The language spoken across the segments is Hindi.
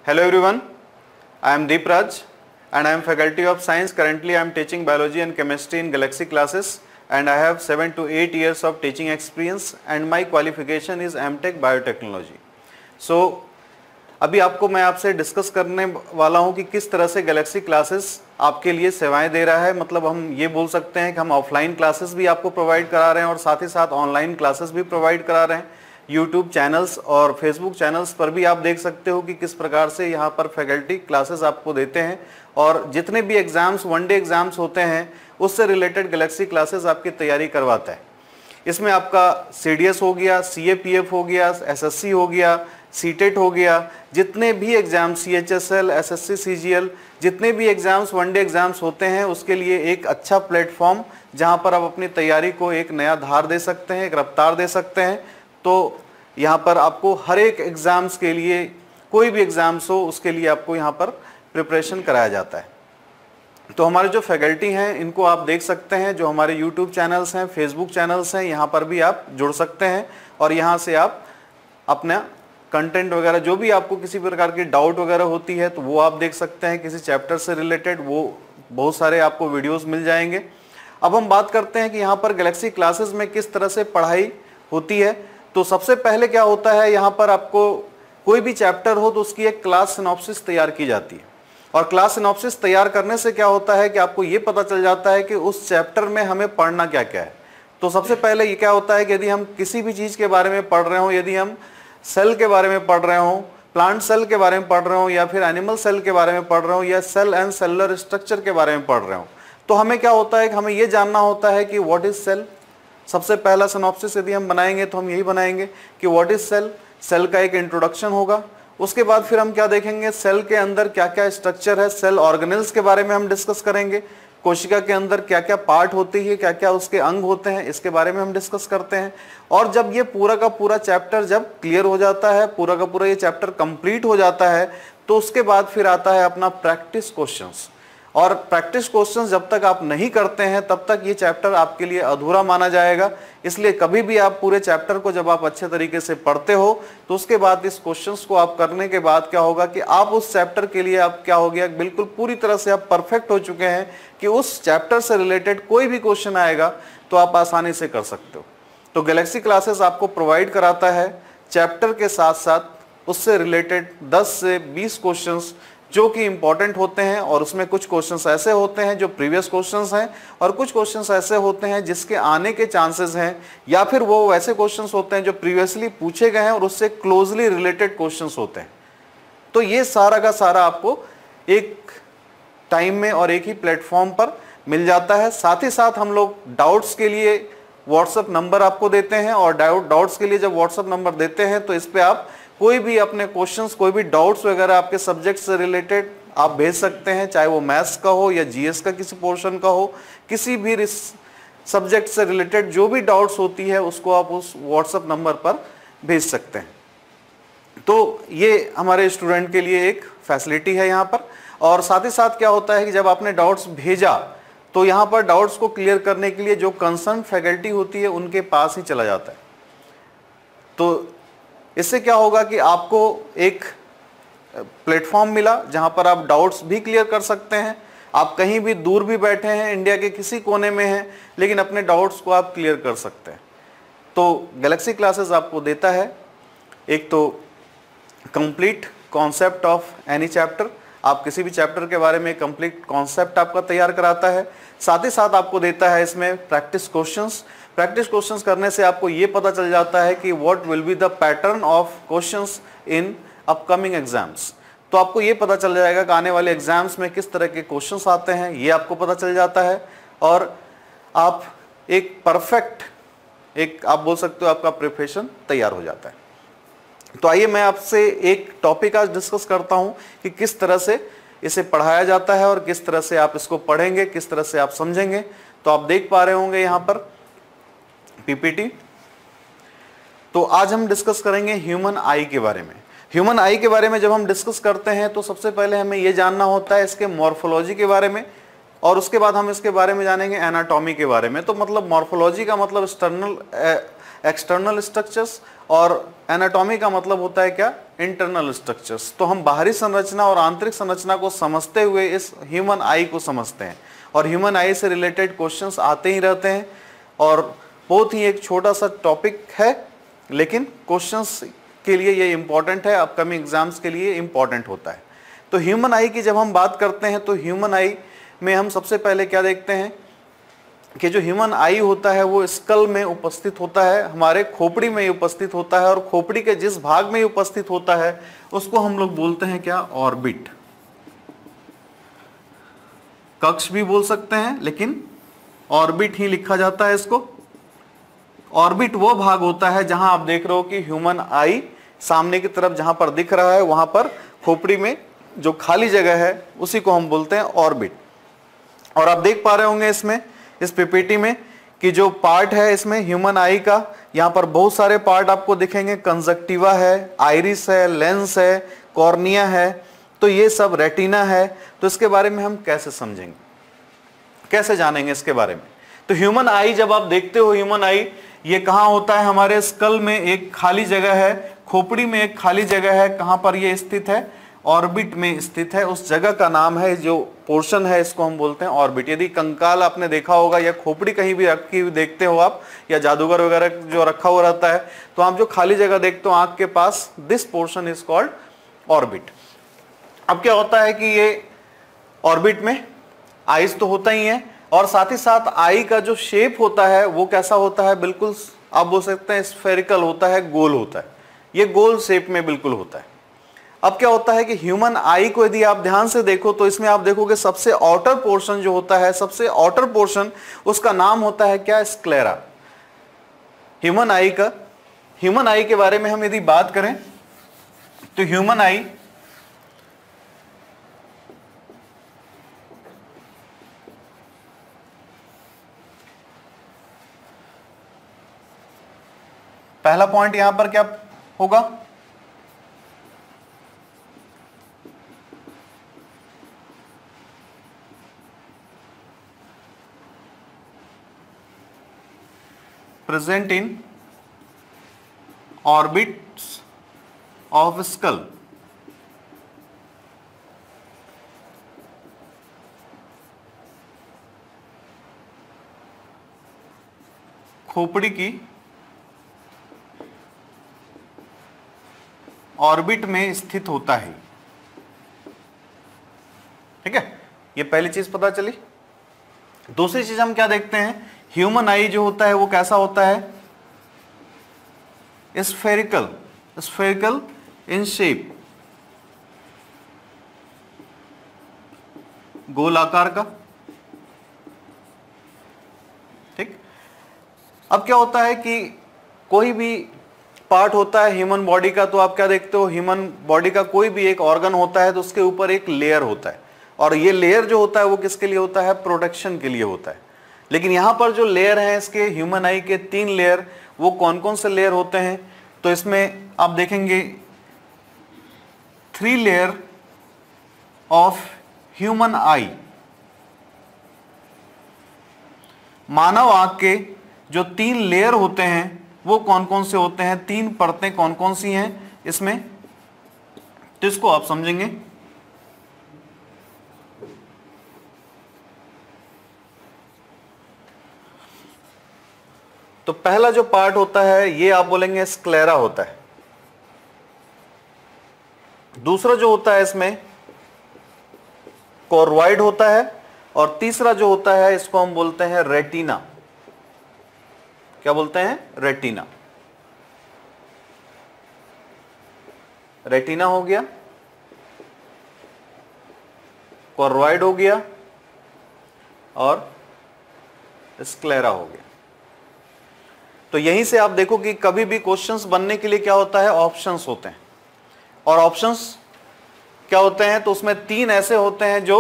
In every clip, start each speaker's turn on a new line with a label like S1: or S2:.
S1: Hello everyone, I am Deep Raj and I am faculty of science. Currently I am teaching biology and chemistry in Galaxy classes and I have 7 to 8 years of teaching experience and my qualification is M.Tech Biotechnology. So अभी मैं आपसे डिस्कस करने वाला हूं कि किस तरह से गैलेक्सी क्लासेस आपके लिए सेवाएं दे रहा है। मतलब हम ये बोल सकते हैं कि हम ऑफलाइन क्लासेस भी आपको प्रोवाइड करा रहे हैं और साथ ही साथ ऑनलाइन क्लासेस भी प्रोवाइड करा रहे हैं। यूट्यूब चैनल्स और फेसबुक चैनल्स पर भी आप देख सकते हो कि किस प्रकार से यहाँ पर फैकल्टी क्लासेस आपको देते हैं और जितने भी एग्जाम्स वनडे एग्जाम्स होते हैं उससे रिलेटेड गैलेक्सी क्लासेस आपकी तैयारी करवाता है। इसमें आपका CDS हो गया, CAPF हो गया, SSC हो गया, CTET हो गया, जितने भी एग्जाम CHSL, SSC, CGL, जितने भी एग्जाम्स वनडे एग्जाम्स होते हैं उसके लिए एक अच्छा प्लेटफॉर्म जहां पर आप अपनी तैयारी को एक नया धार दे सकते हैं, एक रफ्तार दे सकते हैं। तो यहाँ पर आपको हर एक एग्जाम्स के लिए, कोई भी एग्जाम्स हो उसके लिए आपको यहाँ पर प्रिपरेशन कराया जाता है। तो हमारे जो फैकल्टी हैं इनको आप देख सकते हैं, जो हमारे यूट्यूब चैनल्स हैं, फेसबुक चैनल्स हैं, यहाँ पर भी आप जुड़ सकते हैं और यहाँ से आप अपना कंटेंट वगैरह जो भी आपको किसी प्रकार की डाउट वगैरह होती है तो वो आप देख सकते हैं। किसी चैप्टर से रिलेटेड वो बहुत सारे आपको वीडियोस मिल जाएंगे। अब हम बात करते हैं कि यहाँ पर गैलेक्सी क्लासेस में किस तरह से पढ़ाई होती है। तो सबसे पहले क्या होता है, यहाँ पर आपको कोई भी चैप्टर हो तो उसकी एक क्लास सिनॉप्सिस तैयार की जाती है और क्लास सिनॉप्सिस तैयार करने से क्या होता है कि आपको ये पता चल जाता है कि उस चैप्टर में हमें पढ़ना क्या क्या है। तो सबसे पहले ये क्या होता है कि यदि हम किसी भी चीज़ के बारे में पढ़ रहे हो, यदि हम सेल के बारे में पढ़ रहे हो, प्लांट सेल के बारे में पढ़ रहे हो या फिर एनिमल सेल के बारे में पढ़ रहे हो या सेल एंड सेलुलर स्ट्रक्चर के बारे में पढ़ रहे हो, तो हमें क्या होता है कि हमें ये जानना होता है कि व्हाट इज सेल। सबसे पहला सिनॉप्सिस यदि हम बनाएंगे तो हम यही बनाएंगे कि व्हाट इज सेल। सेल का एक इंट्रोडक्शन होगा। उसके बाद फिर हम क्या देखेंगे, सेल के अंदर क्या क्या स्ट्रक्चर है, सेल ऑर्गेनेल्स के बारे में हम डिस्कस करेंगे। कोशिका के अंदर क्या क्या पार्ट होती है, क्या क्या उसके अंग होते हैं, इसके बारे में हम डिस्कस करते हैं। और जब ये पूरा का पूरा चैप्टर जब क्लियर हो जाता है, पूरा का पूरा ये चैप्टर कंप्लीट हो जाता है, तो उसके बाद फिर आता है अपना प्रैक्टिस क्वेश्चंस। और प्रैक्टिस क्वेश्चंस जब तक आप नहीं करते हैं तब तक ये चैप्टर आपके लिए अधूरा माना जाएगा। इसलिए कभी भी आप पूरे चैप्टर को जब आप अच्छे तरीके से पढ़ते हो तो उसके बाद इस क्वेश्चंस को आप करने के बाद क्या होगा कि आप उस चैप्टर के लिए आप क्या हो गया, बिल्कुल पूरी तरह से आप परफेक्ट हो चुके हैं कि उस चैप्टर से रिलेटेड कोई भी क्वेश्चन आएगा तो आप आसानी से कर सकते हो। तो गैलेक्सी क्लासेस आपको प्रोवाइड कराता है चैप्टर के साथ साथ उससे रिलेटेड 10 से 20 क्वेश्चंस जो कि इंपॉर्टेंट होते हैं और उसमें कुछ क्वेश्चंस ऐसे होते हैं जो प्रीवियस क्वेश्चंस हैं और कुछ क्वेश्चंस ऐसे होते हैं जिसके आने के चांसेस हैं या फिर वो वैसे क्वेश्चंस होते हैं जो प्रीवियसली पूछे गए हैं और उससे क्लोजली रिलेटेड क्वेश्चंस होते हैं। तो ये सारा का सारा आपको एक टाइम में और एक ही प्लेटफॉर्म पर मिल जाता है। साथ ही साथ हम लोग डाउट्स के लिए व्हाट्सएप नंबर आपको देते हैं और डाउट्स के लिए जब व्हाट्सएप नंबर देते हैं तो इस पर आप कोई भी अपने क्वेश्चंस, कोई भी डाउट्स वगैरह आपके सब्जेक्ट से रिलेटेड आप भेज सकते हैं, चाहे वो मैथ्स का हो या GS का किसी पोर्शन का हो, किसी भी सब्जेक्ट से रिलेटेड जो भी डाउट्स होती है उसको आप उस व्हाट्सएप नंबर पर भेज सकते हैं। तो ये हमारे स्टूडेंट के लिए एक फैसिलिटी है यहाँ पर। और साथ ही साथ क्या होता है कि जब आपने डाउट्स भेजा तो यहाँ पर डाउट्स को क्लियर करने के लिए जो कंसर्न फैकल्टी होती है उनके पास ही चला जाता है। तो इससे क्या होगा कि आपको एक प्लेटफॉर्म मिला जहां पर आप डाउट्स भी क्लियर कर सकते हैं। आप कहीं भी दूर भी बैठे हैं, इंडिया के किसी कोने में हैं, लेकिन अपने डाउट्स को आप क्लियर कर सकते हैं। तो गैलेक्सी क्लासेस आपको देता है एक तो complete concept of any chapter, आप किसी भी चैप्टर के बारे में कंप्लीट कॉन्सेप्ट आपका तैयार कराता है। साथ ही साथ आपको देता है इसमें प्रैक्टिस क्वेश्चंस। प्रैक्टिस क्वेश्चंस करने से आपको ये पता चल जाता है कि what will be the pattern of questions in upcoming exams. तो आपको ये पता चल जाएगा कि आने वाले एग्जाम्स में किस तरह के क्वेश्चंस आते हैं, ये आपको पता चल जाता है और आप एक परफेक्ट, एक आप बोल सकते हो आपका प्रिपरेशन तैयार हो जाता है। तो आइए मैं आपसे एक टॉपिक आज डिस्कस करता हूं कि किस तरह से इसे पढ़ाया जाता है और किस तरह से आप इसको पढ़ेंगे, किस तरह से आप समझेंगे। तो आप देख पा रहे होंगे यहाँ पर PPT। तो आज हम डिस्कस करेंगे ह्यूमन आई के बारे में। ह्यूमन आई के बारे में जब हम डिस्कस करते हैं तो सबसे पहले हमें यह जानना होता है इसके मॉर्फोलॉजी के बारे में और उसके बाद हम इसके बारे में जानेंगे एनाटॉमी के बारे में। तो मतलब मॉर्फोलॉजी का मतलब एक्सटर्नल एक्सटर्नल स्ट्रक्चर्स, और एनाटॉमी का मतलब होता है क्या, इंटरनल स्ट्रक्चर्स। तो हम बाहरी संरचना और आंतरिक संरचना को समझते हुए इस ह्यूमन आई को समझते हैं, और ह्यूमन आई से रिलेटेड क्वेश्चंस आते ही रहते हैं, और बहुत ही एक छोटा सा टॉपिक है लेकिन क्वेश्चंस के लिए ये इंपॉर्टेंट है, अपकमिंग एग्जाम्स के लिए इंपॉर्टेंट होता है। तो ह्यूमन आई की जब हम बात करते हैं तो ह्यूमन आई में हम सबसे पहले क्या देखते हैं कि जो ह्यूमन आई होता है वो स्कल में उपस्थित होता है, हमारे खोपड़ी में उपस्थित होता है, और खोपड़ी के जिस भाग में उपस्थित होता है उसको हम लोग बोलते हैं क्या, ऑर्बिट। कक्ष भी बोल सकते हैं लेकिन ऑर्बिट ही लिखा जाता है इसको। ऑर्बिट वो भाग होता है जहां आप देख रहे हो कि ह्यूमन आई सामने की तरफ जहां पर दिख रहा है, वहां पर खोपड़ी में जो खाली जगह है उसी को हम बोलते हैं ऑर्बिट। और आप देख पा रहे होंगे इसमें, इस पीपीटी में, कि जो पार्ट है इसमें ह्यूमन आई का, यहाँ पर बहुत सारे पार्ट आपको दिखेंगे। कंजक्टिवा है, आइरिस है, लेंस है, कॉर्निया है, तो ये सब रेटिना है। तो इसके बारे में हम कैसे समझेंगे, कैसे जानेंगे इसके बारे में। तो ह्यूमन आई जब आप देखते हो, ह्यूमन आई ये कहाँ होता है, हमारे स्कल में एक खाली जगह है, खोपड़ी में एक खाली जगह है, कहाँ पर ये स्थित है, ऑर्बिट में स्थित है। उस जगह का नाम है, जो पोर्शन है इसको हम बोलते हैं ऑर्बिट। यदि कंकाल आपने देखा होगा या खोपड़ी कहीं भी रखी हुई देखते हो आप, या जादूगर वगैरह जो रखा हुआ रहता है, तो आप जो खाली जगह देखते हो आंख के पास, this portion is called orbit. अब क्या होता है कि ये ऑर्बिट में आइज तो होता ही है, और साथ ही साथ आई का जो शेप होता है वो कैसा होता है, बिल्कुल आप बोल सकते हैं स्फेरिकल होता है, गोल होता है। ये गोल शेप में बिल्कुल होता है। अब क्या होता है कि ह्यूमन आई को यदि आप ध्यान से देखो तो इसमें आप देखोगे सबसे आउटर पोर्शन जो होता है, सबसे आउटर पोर्शन, उसका नाम होता है क्या, स्क्लेरा। ह्यूमन आई का, ह्यूमन आई के बारे में हम यदि बात करें तो ह्यूमन आई पहला पॉइंट यहां पर क्या होगा, present in orbits of skull. खोपड़ी की ऑर्बिट में स्थित होता है। ठीक है, ये पहली चीज पता चली। दूसरी चीज हम क्या देखते हैं, ह्यूमन आई जो होता है वो कैसा होता है, स्फेरिकल, स्फेरिकल इन शेप, गोल आकार का। ठीक, अब क्या होता है कि कोई भी पार्ट होता है ह्यूमन बॉडी का, तो आप क्या देखते हो, ह्यूमन बॉडी का कोई भी एक ऑर्गन होता है तो उसके ऊपर एक लेयर होता है, और ये लेयर जो होता है वो किसके लिए होता है, प्रोटेक्शन के लिए होता है। लेकिन यहां पर जो लेयर है इसके ह्यूमन आई के 3 लेयर, वो कौन कौन से लेयर होते हैं, तो इसमें आप देखेंगे 3 लेयर ऑफ ह्यूमन आई। मानव आंख के जो 3 लेयर होते हैं वो कौन कौन से होते हैं, 3 परतें कौन कौन सी हैं इसमें, तो इसको आप समझेंगे। तो पहला जो पार्ट होता है ये आप बोलेंगे स्क्लेरा होता है। दूसरा जो होता है इसमें कोरवाइड होता है, और तीसरा जो होता है इसको हम बोलते हैं रेटिना। क्या बोलते हैं, रेटिना। रेटिना हो गया, कोरवाइड हो गया, और स्क्लेरा हो गया। तो यहीं से आप देखो कि कभी भी क्वेश्चंस बनने के लिए क्या होता है, ऑप्शंस होते हैं। और ऑप्शंस क्या होते हैं, तो उसमें 3 ऐसे होते हैं जो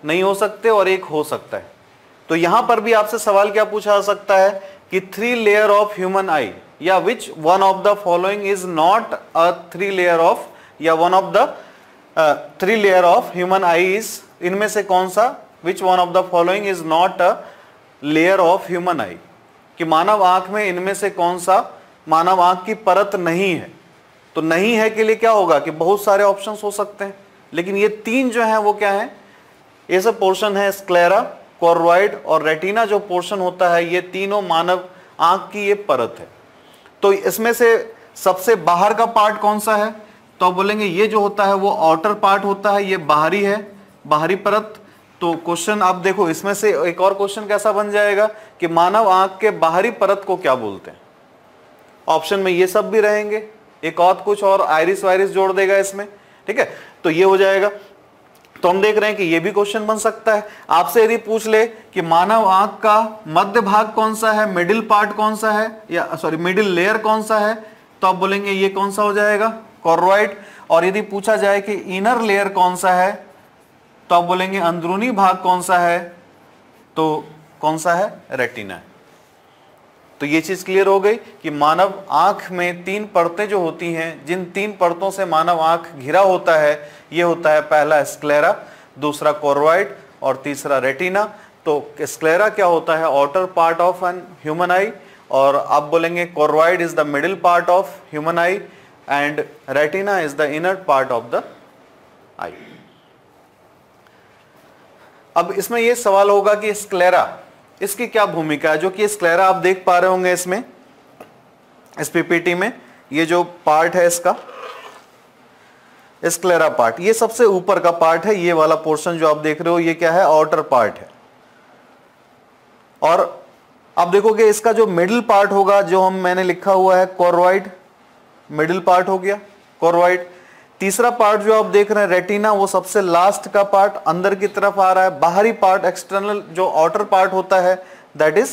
S1: नहीं हो सकते और एक हो सकता है। तो यहां पर भी आपसे सवाल क्या पूछा जा सकता है कि 3 लेयर ऑफ ह्यूमन आई, या which one of the following is not a 3 layer of, या one of the 3 layer of human eye is, इनमें से कौन सा, which one of the following is not a layer of human eye. कि मानव आंख में इनमें से कौन सा मानव आंख की परत नहीं है। तो नहीं है के लिए क्या होगा कि बहुत सारे ऑप्शंस हो सकते हैं, लेकिन ये तीन जो हैं वो क्या है, ये सब पोर्शन है स्क्लेरा, कोर्वाइड और रेटिना जो पोर्शन होता है, ये तीनों मानव आंख की ये परत है। तो इसमें से सबसे बाहर का पार्ट कौन सा है, तो आप बोलेंगे ये जो होता है वो आउटर पार्ट होता है, ये बाहरी है, बाहरी परत। तो क्वेश्चन आप देखो, इसमें से एक और क्वेश्चन कैसा बन जाएगा कि मानव आंख के बाहरी परत को क्या बोलते हैं। ऑप्शन में ये सब भी रहेंगे, एक और कुछ और आइरिस वायरिस जोड़ देगा इसमें, ठीक है, तो ये हो जाएगा। तो हम देख रहे हैं कि ये भी क्वेश्चन बन सकता है। आपसे यदि पूछ ले कि मानव आंख का मध्य भाग कौन सा है, मिडिल पार्ट कौन सा है, या सॉरी मिडिल लेयर कौन सा है, तो आप बोलेंगे ये कौन सा हो जाएगा, कोर्वाइड। और यदि पूछा जाए कि इनर लेयर कौन सा है, तो आप बोलेंगे अंदरूनी भाग कौन सा है, तो कौन सा है, रेटिना है। तो ये चीज क्लियर हो गई कि मानव आंख में तीन परतें जो होती हैं, जिन तीन परतों से मानव आंख घिरा होता है, ये होता है पहला स्क्लेरा, दूसरा कोर्वाइड और तीसरा रेटिना। तो स्क्लेरा क्या होता है, outer part of an human eye, और आप बोलेंगे choroid is the middle part of human eye and retina is the inner part of the eye. अब इसमें यह सवाल होगा कि स्क्लेरा, इसकी क्या भूमिका है, जो कि स्क्लेरा आप देख पा रहे होंगे इसमें, इस पीपीटी में ये जो पार्ट है इसका स्क्लेरा पार्ट, ये सबसे ऊपर का पार्ट है, ये वाला पोर्शन जो आप देख रहे हो ये क्या है, आउटर पार्ट है। और आप देखोगे इसका जो मिडिल पार्ट होगा, जो मैंने लिखा हुआ है कोर्वाइड, मिडिल पार्ट हो गया कोर्वाइड। तीसरा पार्ट जो आप देख रहे हैं रेटिना, वो सबसे लास्ट का पार्ट अंदर की तरफ आ रहा है। बाहरी पार्ट एक्सटर्नल जो आउटर पार्ट होता है दैट इज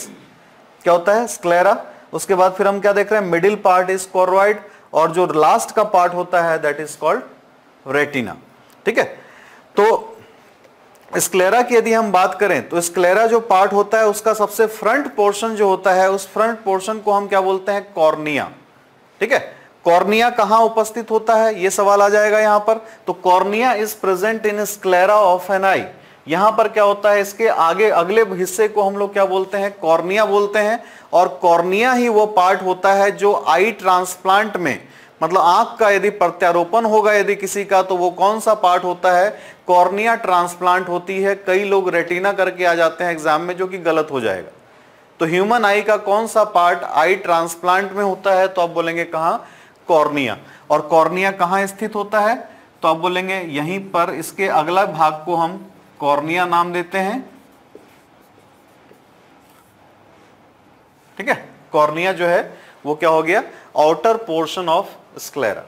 S1: क्या होता है, स्क्लेरा। उसके बाद फिर हम क्या देख रहे हैं, मिडिल पार्ट इज कोर्वाइड, और जो लास्ट का पार्ट होता है दैट इज कॉल्ड रेटिना, ठीक है। तो स्क्लेरा की यदि हम बात करें तो स्क्लेरा जो पार्ट होता है उसका सबसे फ्रंट पोर्शन जो होता है, उस फ्रंट पोर्शन को हम क्या बोलते हैं, कॉर्निया, ठीक है। कॉर्निया कहां उपस्थित होता है, यह सवाल आ जाएगा यहां पर। तो cornea is present in sclera of an eye. यहां पर क्या होता है, इसके आगे अगले हिस्से को हम लोग क्या बोलते हैं, कॉर्निया बोलते हैं। और कॉर्निया ही वो पार्ट होता है जो आई ट्रांसप्लांट में, मतलब आंख का यदि प्रत्यारोपण होगा यदि किसी का, तो वो कौन सा पार्ट होता है, कॉर्निया ट्रांसप्लांट होती है। कई लोग रेटिना करके आ जाते हैं एग्जाम में, जो कि गलत हो जाएगा। तो ह्यूमन आई का कौन सा पार्ट आई ट्रांसप्लांट में होता है, तो आप बोलेंगे कहां, कॉर्निया। और कॉर्निया कहां स्थित होता है, तो आप बोलेंगे यहीं पर, इसके अगला भाग को हम कॉर्निया नाम देते हैं, ठीक है। कॉर्निया जो है वो क्या हो गया, outer portion of sclera,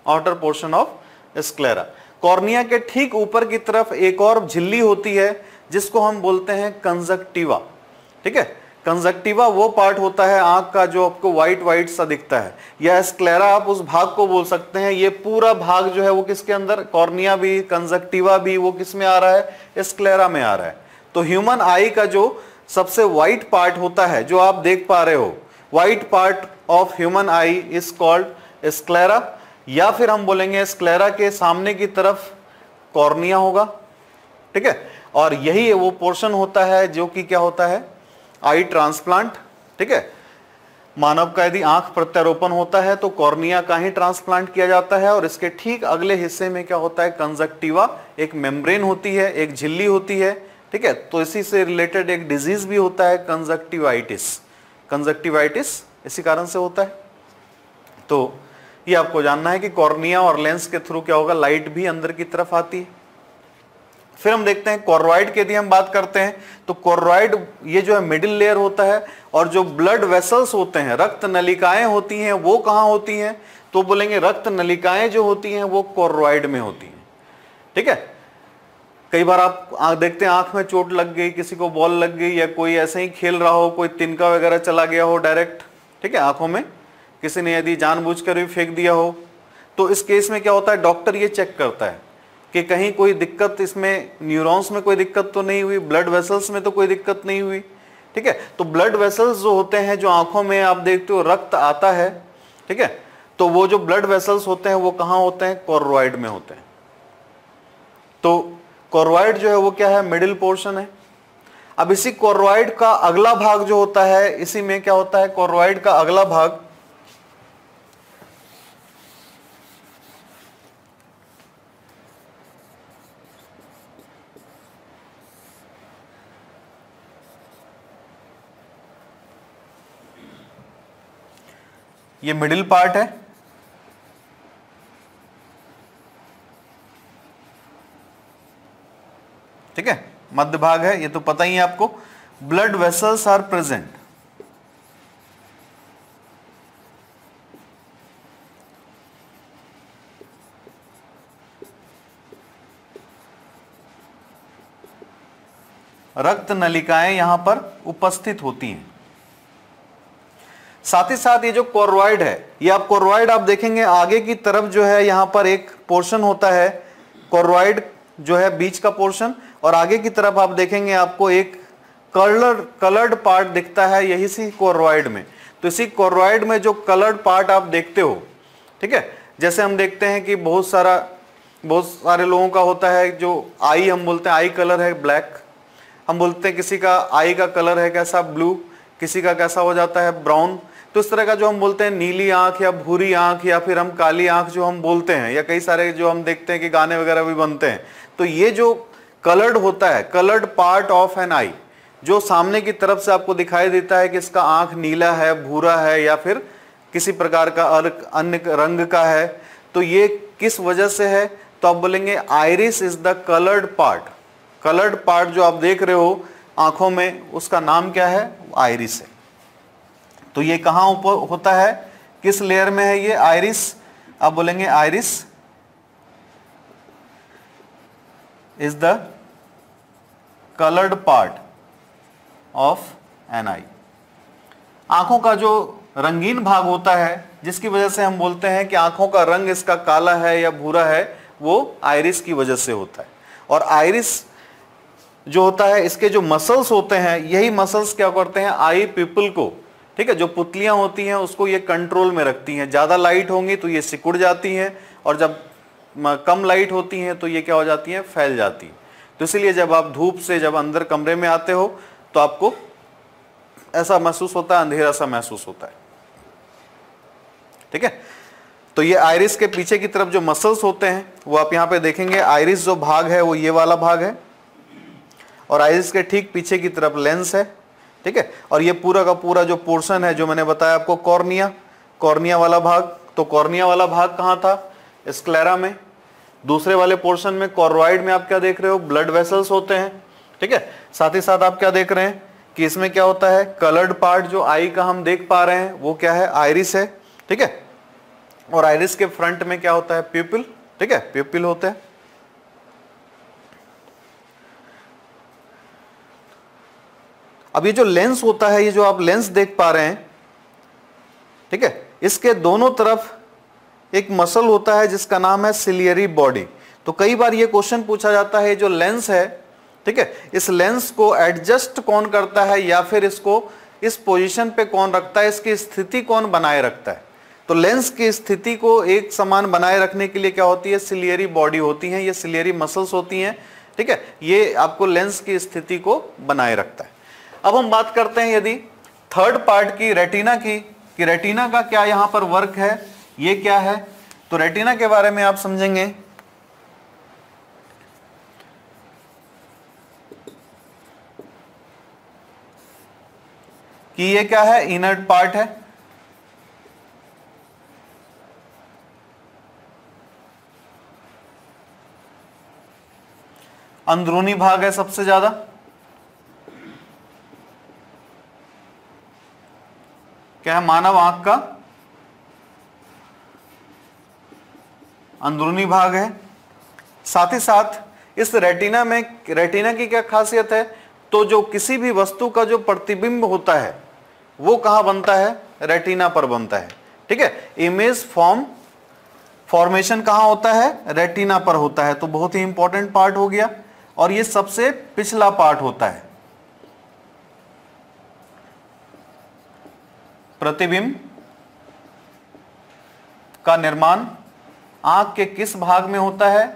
S1: outer portion of sclera. Cornea के ठीक ऊपर की तरफ एक और झिल्ली होती है जिसको हम बोलते हैं कंजक्टिवा, ठीक है। कंजक्टिवा वो पार्ट होता है आंख का जो आपको व्हाइट व्हाइट सा दिखता है, या स्क्लेरा आप उस भाग को बोल सकते हैं। ये पूरा भाग जो है वो किसके अंदर, कॉर्निया भी कंजक्टिवा भी, वो किस में आ रहा है, स्क्लेरा में आ रहा है। तो ह्यूमन आई का जो सबसे व्हाइट पार्ट होता है जो आप देख पा रहे हो, white part of human eye is called sclera, या फिर हम बोलेंगे स्क्लेरा के सामने की तरफ कॉर्निया होगा, ठीक है। और यही वो पोर्शन होता है जो कि क्या होता है, आई ट्रांसप्लांट, ठीक है। मानव का यदि आंख प्रत्यारोपण होता है तो कॉर्निया का ही ट्रांसप्लांट किया जाता है। और इसके ठीक अगले हिस्से में क्या होता है, कंजक्टिवा, एक मेम्ब्रेन होती है, एक झिल्ली होती है, ठीक है। तो इसी से रिलेटेड एक डिजीज भी होता है कंजक्टिवाइटिस, कंजक्टिवाइटिस इसी कारण से होता है। तो ये आपको जानना है कि कॉर्निया और लेंस के थ्रू क्या होगा, लाइट भी अंदर की तरफ आती है। फिर हम देखते हैं कोर्वाइड की यदि हम बात करते हैं तो कोर्वाइड ये जो है मिडिल लेयर होता है। और जो ब्लड वेसल्स होते हैं, रक्त नलिकाएं होती हैं, वो कहां होती हैं, तो बोलेंगे रक्त नलिकाएं जो होती हैं वो कोर्वाइड में होती हैं, ठीक है। कई बार आप देखते हैं आंख में चोट लग गई, किसी को बॉल लग गई, या कोई ऐसे ही खेल रहा हो, कोई तिनका वगैरह चला गया हो डायरेक्ट, ठीक है, आंखों में किसी ने यदि जानबूझकर भी फेंक दिया हो, तो इस केस में क्या होता है, डॉक्टर ये चेक करता है कि कहीं कोई दिक्कत इसमें न्यूरॉन्स में कोई दिक्कत तो नहीं हुई, ब्लड वेसल्स में तो कोई दिक्कत नहीं हुई, ठीक है। तो ब्लड वेसल्स जो होते हैं, जो आंखों में आप देखते हो रक्त आता है, ठीक है, तो वो जो ब्लड वेसल्स होते हैं वो कहां होते हैं, कोर्वाइड में होते हैं। तो कोर्वाइड जो है वो क्या है, मिडिल पोर्शन है। अब इसी कोर्वाइड का अगला भाग जो होता है, इसी में क्या होता है, कोर्वाइड का अगला भाग ये मिडिल पार्ट है, ठीक है, मध्य भाग है, ये तो पता ही है आपको। ब्लड वेसल्स आर प्रेजेंट, रक्त नलिकाएं यहां पर उपस्थित होती हैं। साथ ही साथ ये जो कोर्वाइड है, ये आप कोर्वाइड आप देखेंगे आगे की तरफ जो है, यहां पर एक पोर्शन होता है कोर्वाइड जो है बीच का पोर्शन, और आगे की तरफ आप देखेंगे आपको एक कलर्ड पार्ट दिखता है यही सी कोर्वाइड में। तो इसी कोर्वाइड में जो कलर्ड पार्ट आप देखते हो, ठीक है, जैसे हम देखते हैं कि बहुत सारे लोगों का होता है जो आई, हम बोलते हैं आई कलर है ब्लैक, हम बोलते हैं किसी का आई का कलर है कैसा ब्लू, किसी का कैसा हो जाता है ब्राउन। तो इस तरह का जो हम बोलते हैं नीली आंख या भूरी आंख या फिर हम काली आंख जो हम बोलते हैं, या कई सारे जो हम देखते हैं कि गाने वगैरह भी बनते हैं, तो ये जो कलर्ड होता है, कलर्ड पार्ट ऑफ एन आई, जो सामने की तरफ से आपको दिखाई देता है कि इसका आंख नीला है, भूरा है या फिर किसी प्रकार का अन्य रंग का है, तो ये किस वजह से है, तो आप बोलेंगे iris is the coloured part. Coloured part जो आप देख रहे हो आंखों में, उसका नाम क्या है, आइरिस है। तो ये कहां ऊपर होता है, किस लेयर में है ये आइरिस, आप बोलेंगे iris is the coloured part of an eye. आंखों का जो रंगीन भाग होता है, जिसकी वजह से हम बोलते हैं कि आंखों का रंग इसका काला है या भूरा है, वो आइरिस की वजह से होता है। और आइरिस जो होता है, इसके जो मसल्स होते हैं, यही मसल्स क्या करते हैं, आई पीपल को, ठीक है, जो पुतलियां होती हैं उसको ये कंट्रोल में रखती हैं। ज्यादा लाइट होंगी तो ये सिकुड़ जाती हैं, और जब कम लाइट होती हैं तो ये क्या हो जाती हैं, फैल जाती हैं। तो इसलिए जब आप धूप से जब अंदर कमरे में आते हो तो आपको ऐसा महसूस होता है, अंधेरा सा महसूस होता है, ठीक है। तो ये आइरिस के पीछे की तरफ जो मसल्स होते हैं वो आप यहां पे देखेंगे। आइरिस जो भाग है वो ये वाला भाग है, और आइरिस के ठीक पीछे की तरफ लेंस है, ठीक है। और ये पूरा का पूरा जो पोर्शन है जो मैंने बताया आपको, कॉर्निया वाला भाग। तो कॉर्निया वाला भाग कहाँ था, स्क्लेरा में। दूसरे वाले पोर्शन में कोर्वाइड में आप क्या देख रहे हो, ब्लड वेसल्स होते हैं, ठीक है। साथ ही साथ आप क्या देख रहे हैं कि इसमें क्या होता है, कलर्ड पार्ट जो आई का हम देख पा रहे हैं वो क्या है, आइरिस है, ठीक है। और आइरिस के फ्रंट में क्या होता है, प्यूपिल, ठीक है, प्यूपिल होता है। अब ये जो लेंस होता है, ये जो आप लेंस देख पा रहे हैं, ठीक है, इसके दोनों तरफ एक मसल होता है जिसका नाम है सिलियरी बॉडी। तो कई बार ये क्वेश्चन पूछा जाता है, जो लेंस है, ठीक है, इस लेंस को एडजस्ट कौन करता है या फिर इसको इस पोजीशन पे कौन रखता है, इसकी स्थिति कौन बनाए रखता है। तो लेंस की स्थिति को एक समान बनाए रखने के लिए क्या होती है, सिलियरी बॉडी होती है, ये सिलियरी मसल्स होती हैं, ठीक है, ये आपको लेंस की स्थिति को बनाए रखता है। अब हम बात करते हैं यदि थर्ड पार्ट की, रेटिना की, कि रेटिना का क्या यहां पर वर्क है, ये क्या है। तो रेटिना के बारे में आप समझेंगे कि ये क्या है, इनर्ट पार्ट है, अंदरूनी भाग है सबसे ज्यादा, क्या है, मानव आंख का अंदरूनी भाग है। साथ ही साथ इस रेटिना में, रेटिना की क्या खासियत है, तो जो किसी भी वस्तु का जो प्रतिबिंब होता है वो कहां बनता है, रेटिना पर बनता है, ठीक है। इमेज फॉर्मेशन कहां होता है, रेटिना पर होता है। तो बहुत ही इंपॉर्टेंट पार्ट हो गया, और ये सबसे पिछला पार्ट होता है। प्रतिबिंब का निर्माण आंख के किस भाग में होता है,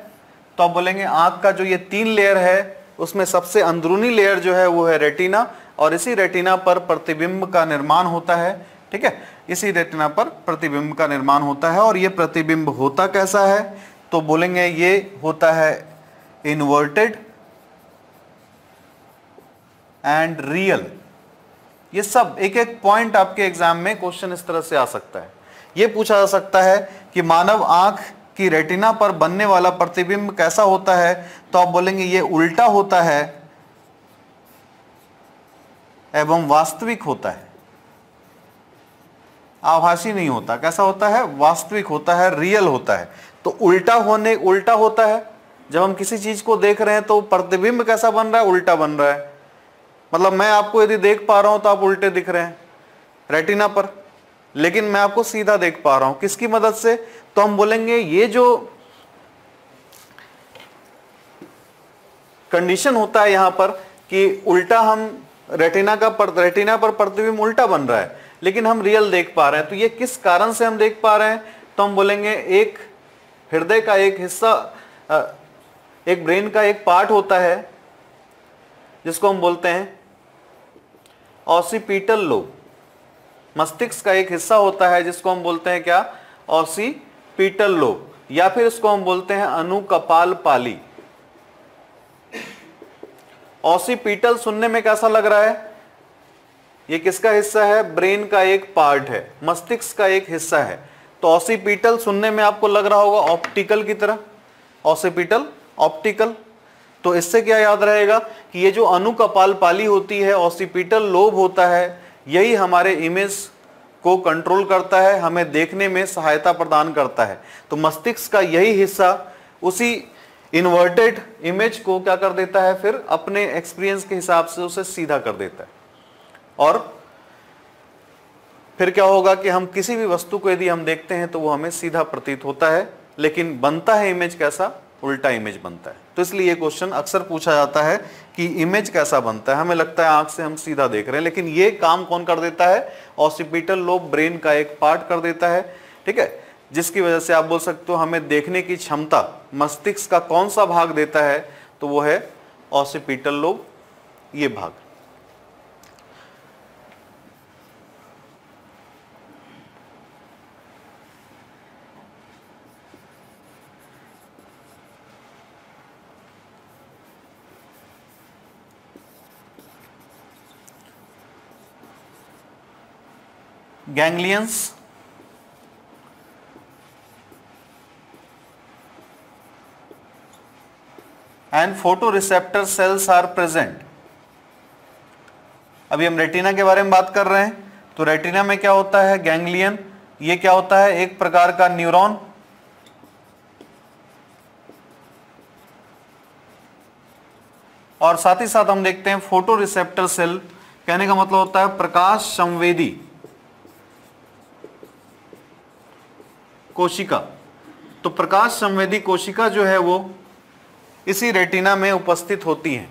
S1: तो आप बोलेंगे आंख का जो ये 3 लेयर है, उसमें सबसे अंदरूनी लेयर जो है वो है रेटिना, और इसी रेटिना पर प्रतिबिंब का निर्माण होता है। ठीक है, इसी रेटिना पर प्रतिबिंब का निर्माण होता है। और ये प्रतिबिंब होता कैसा है, तो बोलेंगे ये होता है इन्वर्टेड एंड रियल। ये सब एक एक पॉइंट आपके एग्जाम में क्वेश्चन इस तरह से आ सकता है। ये पूछा जा सकता है कि मानव आंख की रेटिना पर बनने वाला प्रतिबिंब कैसा होता है, तो आप बोलेंगे ये उल्टा होता है एवं वास्तविक होता है, आभासी नहीं होता। कैसा होता है, वास्तविक होता है, रियल होता है। तो उल्टा होता है, जब हम किसी चीज को देख रहे हैं तो प्रतिबिंब कैसा बन रहा है, उल्टा बन रहा है। मतलब मैं आपको यदि देख पा रहा हूं तो आप उल्टे दिख रहे हैं रेटिना पर, लेकिन मैं आपको सीधा देख पा रहा हूं, किसकी मदद से, तो हम बोलेंगे ये जो कंडीशन होता है यहां पर कि उल्टा, हम रेटिना पर प्रतिबिंब उल्टा बन रहा है लेकिन हम रियल देख पा रहे हैं। तो ये किस कारण से हम देख पा रहे हैं, तो हम बोलेंगे एक हृदय का एक हिस्सा, एक ब्रेन का एक पार्ट होता है जिसको हम बोलते हैं ऑसिपिटल लोब। मस्तिष्क का एक हिस्सा होता है जिसको हम बोलते हैं क्या, ऑसिपिटल लोब, या फिर इसको हम बोलते हैं अनुकपाल पाली। ऑसिपिटल सुनने में कैसा लग रहा है, ये किसका हिस्सा है, ब्रेन का एक पार्ट है, मस्तिष्क का एक हिस्सा है। तो ऑसिपिटल सुनने में आपको लग रहा होगा ऑप्टिकल की तरह, ऑसिपिटल ऑप्टिकल। तो इससे क्या याद रहेगा कि ये जो अनुकपाल पाली होती है, ऑसिपिटल लोब होता है, यही हमारे इमेज को कंट्रोल करता है, हमें देखने में सहायता प्रदान करता है। तो मस्तिष्क का यही हिस्सा उसी इन्वर्टेड इमेज को क्या कर देता है, फिर अपने एक्सपीरियंस के हिसाब से उसे सीधा कर देता है। और फिर क्या होगा कि हम किसी भी वस्तु को यदि हम देखते हैं तो वो हमें सीधा प्रतीत होता है, लेकिन बनता है इमेज कैसा, उल्टा इमेज बनता है। तो इसलिए ये क्वेश्चन अक्सर पूछा जाता है कि इमेज कैसा बनता है। हमें लगता है आंख से हम सीधा देख रहे हैं, लेकिन ये काम कौन कर देता है, ऑसिपिटल लोब ब्रेन का एक पार्ट कर देता है। ठीक है, जिसकी वजह से आप बोल सकते हो हमें देखने की क्षमता मस्तिष्क का कौन सा भाग देता है, तो वो है ऑसिपिटल लोब, ये भाग। Ganglions and photoreceptor cells are present। अभी हम रेटिना के बारे में बात कर रहे हैं। तो रेटिना में क्या होता है, गैंग्लियन, ये क्या होता है, एक प्रकार का न्यूरॉन, और साथ ही साथ हम देखते हैं फोटो रिसेप्टर सेल, कहने का मतलब होता है प्रकाश संवेदी कोशिका। तो प्रकाश संवेदी कोशिका जो है वो इसी रेटिना में उपस्थित होती हैं,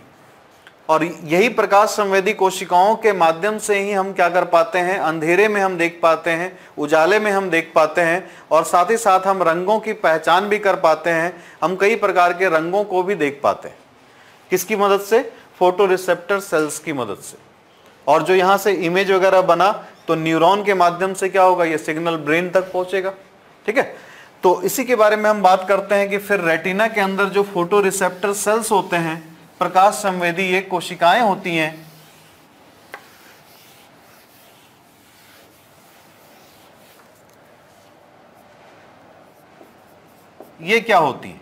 S1: और यही प्रकाश संवेदी कोशिकाओं के माध्यम से ही हम क्या कर पाते हैं, अंधेरे में हम देख पाते हैं, उजाले में हम देख पाते हैं, और साथ ही साथ हम रंगों की पहचान भी कर पाते हैं। हम कई प्रकार के रंगों को भी देख पाते हैं, किसकी मदद से, फोटो रिसेप्टर सेल्स की मदद से। और जो यहाँ से इमेज वगैरह बना तो न्यूरॉन के माध्यम से क्या होगा, ये सिग्नल ब्रेन तक पहुंचेगा। ठीक है, तो इसी के बारे में हम बात करते हैं कि फिर रेटिना के अंदर जो फोटो रिसेप्टर सेल्स होते हैं, प्रकाश संवेदी ये कोशिकाएं होती हैं, ये क्या होती हैं,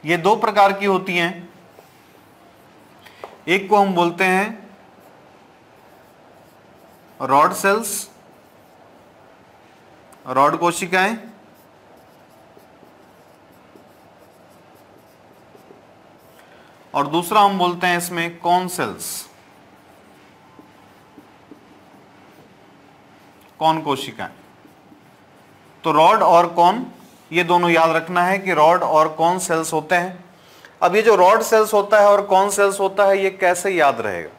S1: ये दो प्रकार की होती हैं। एक को हम बोलते हैं रॉड सेल्स, रॉड कोशिकाएं, और दूसरा हम बोलते हैं इसमें कॉन सेल्स, कॉन कोशिकाएं। तो रॉड और कॉन, ये दोनों याद रखना है कि रॉड और कॉन सेल्स होते हैं। अब ये जो रॉड सेल्स होता है और कॉन सेल्स होता है ये कैसे याद रहेगा?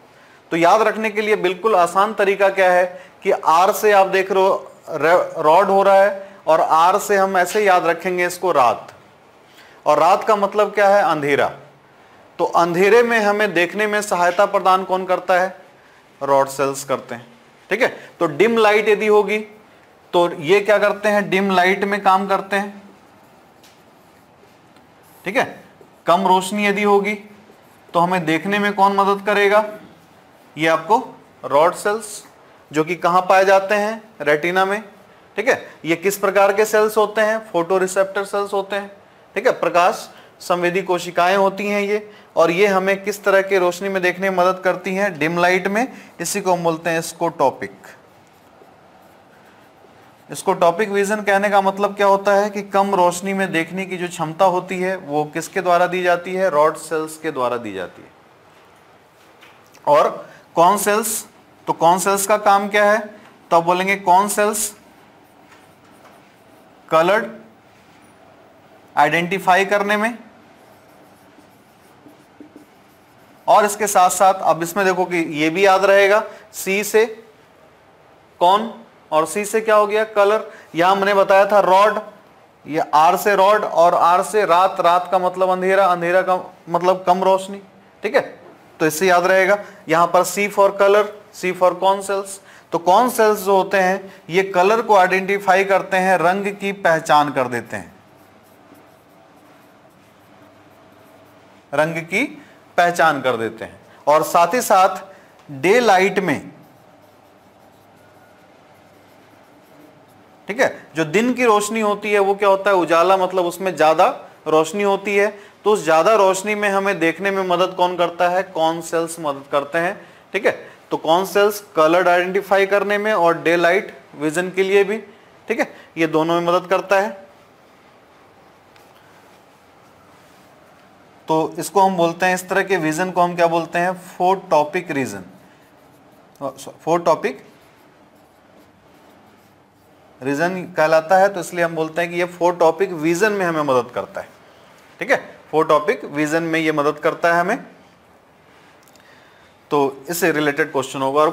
S1: तो याद रखने के लिए बिल्कुल आसान तरीका क्या है कि आर से आप देख रहे हो रॉड हो रहा है और आर से हम ऐसे याद रखेंगे इसको रात, और रात का मतलब क्या है? अंधेरा। तो अंधेरे में हमें देखने में सहायता प्रदान कौन करता है? रॉड सेल्स करते हैं। ठीक है, तो डिम लाइट यदि होगी तो ये क्या करते हैं? डिम लाइट में काम करते हैं। ठीक है, कम रोशनी यदि होगी तो हमें देखने में कौन मदद करेगा? ये आपको रॉड सेल्स, जो कि कहां पाए जाते हैं? रेटिना में। ठीक है, ये किस प्रकार के सेल्स होते हैं? फोटो रिसेप्टर सेल्स होते हैं। ठीक है, प्रकाश संवेदी कोशिकाएं होती हैं ये, और ये हमें किस तरह की रोशनी में देखने में मदद करती हैं? डिम लाइट में। इसी को हम बोलते हैं स्कोटॉपिक। स्कोटॉपिक विजन कहने का मतलब क्या होता है कि कम रोशनी में देखने की जो क्षमता होती है वो किसके द्वारा दी जाती है? रॉड सेल्स के द्वारा दी जाती है। और कॉन सेल्स, तो कॉन सेल्स का काम क्या है? तो आप बोलेंगे कॉन सेल्स कलर्ड आइडेंटिफाई करने में, और इसके साथ साथ अब इसमें देखो कि ये भी याद रहेगा, सी से कॉन और सी से क्या हो गया? कलर। यहां हमने बताया था रॉड, ये आर से रॉड और आर से रात। रात का मतलब अंधेरा, अंधेरा का मतलब कम रोशनी। ठीक है, तो इससे याद रहेगा। यहां पर C for colour, C for cone cells. तो कॉन सेल्स जो होते हैं ये कलर को आइडेंटिफाई करते हैं, रंग की पहचान कर देते हैं, रंग की पहचान कर देते हैं। और साथ ही साथ डे लाइट में, ठीक है, जो दिन की रोशनी होती है वो क्या होता है? उजाला, मतलब उसमें ज्यादा रोशनी होती है। तो उस ज्यादा रोशनी में हमें देखने में मदद कौन करता है? कॉन सेल्स मदद करते हैं। ठीक है, तो कॉन सेल्स कलर आइडेंटिफाई करने में और डे लाइट विजन के लिए भी, ठीक है, ये दोनों में मदद करता है। तो इसको हम बोलते हैं, इस तरह के विजन को हम क्या बोलते हैं? फोटोपिक रीजन, फोटोपिक रीजन कहलाता है। तो इसलिए हम बोलते हैं कि ये फोटोपिक विजन में हमें मदद करता है। ठीक है, फोटोपिक विजन में ये मदद करता है हमें। तो इससे रिलेटेड क्वेश्चन होगा। और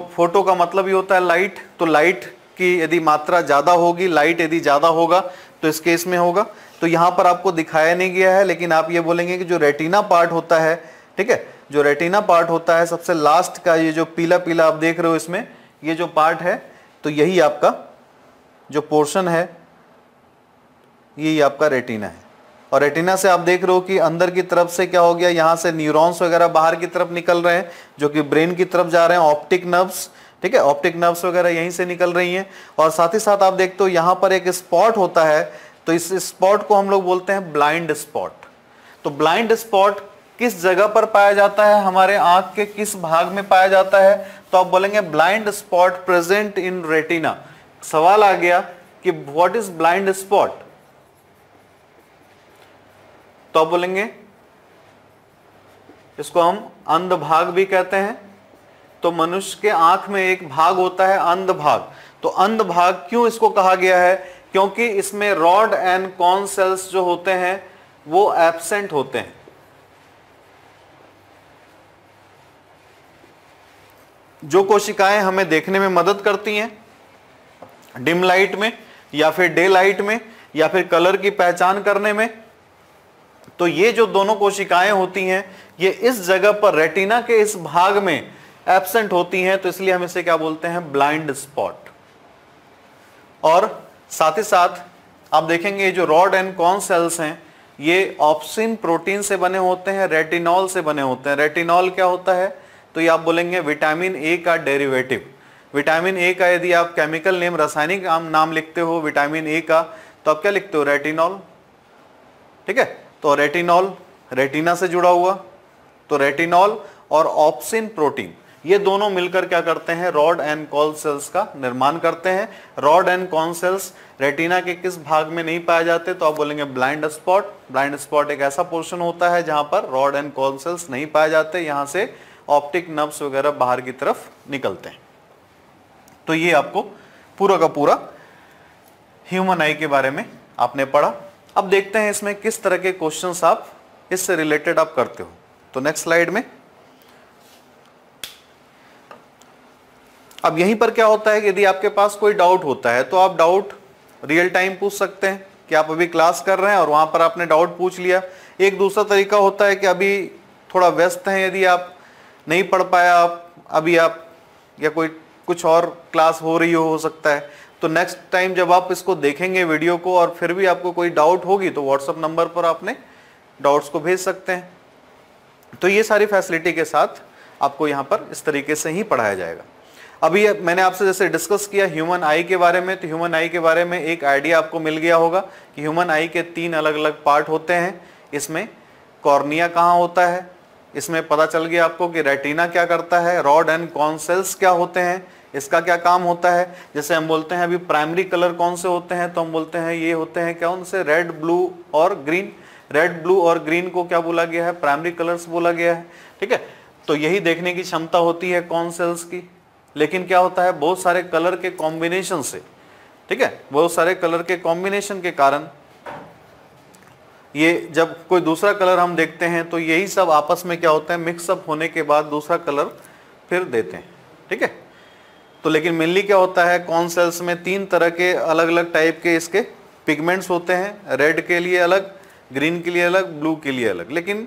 S1: फोटो का मतलब ही होता है लाइट। तो लाइट की यदि मात्रा ज्यादा होगी, लाइट यदि ज्यादा होगा तो इस केस में होगा। तो यहां पर आपको दिखाया नहीं गया है, लेकिन आप ये बोलेंगे कि जो रेटिना पार्ट होता है, ठीक है, जो रेटिना पार्ट होता है सबसे लास्ट का, ये जो पीला पीला आप देख रहे हो इसमें, ये जो पार्ट है, तो यही आपका जो पोर्शन है यही आपका रेटिना है। और रेटिना से आप देख रहे हो कि अंदर की तरफ से क्या हो गया? यहां से न्यूरॉन्स वगैरह बाहर की तरफ निकल रहे हैं, जो कि ब्रेन की तरफ जा रहे हैं। ऑप्टिक नर्व्स, ठीक है, ऑप्टिक नर्व्स वगैरह यहीं से निकल रही हैं। और साथ ही साथ आप देखते हो यहां पर एक स्पॉट होता है, तो इस स्पॉट को हम लोग बोलते हैं ब्लाइंड स्पॉट। तो ब्लाइंड स्पॉट किस जगह पर पाया जाता है? हमारे आंख के किस भाग में पाया जाता है? तो आप बोलेंगे blind spot present in retina. सवाल आ गया कि व्हाट इज ब्लाइंड स्पॉट? तो आप बोलेंगे इसको हम अंध भाग भी कहते हैं। तो मनुष्य के आंख में एक भाग होता है अंध भाग। तो अंध भाग क्यों इसको कहा गया है? क्योंकि इसमें रॉड एंड कॉन सेल्स जो होते हैं वो एब्सेंट होते हैं। जो कोशिकाएं हमें देखने में मदद करती हैं डिम लाइट में या फिर डे लाइट में या फिर कलर की पहचान करने में, तो ये जो दोनों कोशिकाएं होती हैं ये इस जगह पर रेटिना के इस भाग में एब्सेंट होती हैं। तो इसलिए हम इसे क्या बोलते हैं? Blind spot. और साथ ही साथ आप देखेंगे जो रॉड एंड कॉन सेल्स हैं ये ऑप्सिन प्रोटीन से बने होते हैं, रेटिनॉल से बने होते हैं। रेटिनॉल क्या होता है? तो ये आप बोलेंगे विटामिन ए का डेरिवेटिव। विटामिन ए का यदि आप केमिकल नेम, रासायनिक नाम लिखते हो विटामिन ए का, तो आप क्या लिखते हो? रेटिनॉल। ठीक है, तो रेटिनॉल रेटिना से जुड़ा हुआ, तो रेटिनॉल और ऑप्सिन प्रोटीन ये दोनों मिलकर क्या करते हैं? रॉड एंड कॉन सेल्स का निर्माण करते हैं। Rod and cone cells retina के किस भाग में नहीं पाए जाते? तो आप बोलेंगे ब्लाइंड स्पॉट। ब्लाइंड स्पॉट एक ऐसा पोर्शन होता है जहां पर रॉड एंड कॉन सेल्स नहीं पाए जाते, यहां से ऑप्टिक नर्व्स वगैरह बाहर की तरफ निकलते हैं। तो ये आपको पूरा का पूरा ह्यूमन आई के बारे में आपने पढ़ा। अब देखते हैं इसमें किस तरह के क्वेश्चंस आप इससे रिलेटेड आप करते हो। तो नेक्स्ट स्लाइड में अब यहीं पर क्या होता है कि यदि आपके पास कोई डाउट होता है तो आप डाउट रियल टाइम पूछ सकते हैं कि आप अभी क्लास कर रहे हैं और वहां पर आपने डाउट पूछ लिया। एक दूसरा तरीका होता है कि अभी थोड़ा व्यस्त हैं, यदि आप नहीं पढ़ पाया अभी आप या कोई कुछ और क्लास हो रही हो सकता है, तो नेक्स्ट टाइम जब आप इसको देखेंगे वीडियो को और फिर भी आपको कोई डाउट होगी तो व्हाट्सएप नंबर पर आपने डाउट्स को भेज सकते हैं। तो ये सारी फैसिलिटी के साथ आपको यहाँ पर इस तरीके से ही पढ़ाया जाएगा। अभी मैंने आपसे जैसे डिस्कस किया ह्यूमन आई के बारे में, तो ह्यूमन आई के बारे में एक आइडिया आपको मिल गया होगा कि ह्यूमन आई के 3 अलग अलग पार्ट होते हैं। इसमें कॉर्निया कहाँ होता है, इसमें पता चल गया आपको कि रेटिना क्या करता है, रॉड एंड कॉन सेल्स क्या होते हैं, इसका क्या काम होता है। जैसे हम बोलते हैं अभी प्राइमरी कलर कौन से होते हैं, तो हम बोलते हैं ये होते हैं क्या, उनसे रेड, ब्लू और ग्रीन। रेड, ब्लू और ग्रीन को क्या बोला गया है, प्राइमरी कलर्स बोला गया है। ठीक है, तो यही देखने की क्षमता होती है कॉन सेल्स की। लेकिन क्या होता है, बहुत सारे कलर के कॉम्बिनेशन से, ठीक है, बहुत सारे कलर के कॉम्बिनेशन के कारण ये जब कोई दूसरा कलर हम देखते हैं तो यही सब आपस में क्या होता है, मिक्सअप होने के बाद दूसरा कलर फिर देते हैं। ठीक है, तो लेकिन मेनली क्या होता है, कॉन सेल्स में 3 तरह के अलग अलग टाइप के इसके पिगमेंट्स होते हैं, रेड के लिए अलग, ग्रीन के लिए अलग, ब्लू के लिए अलग। लेकिन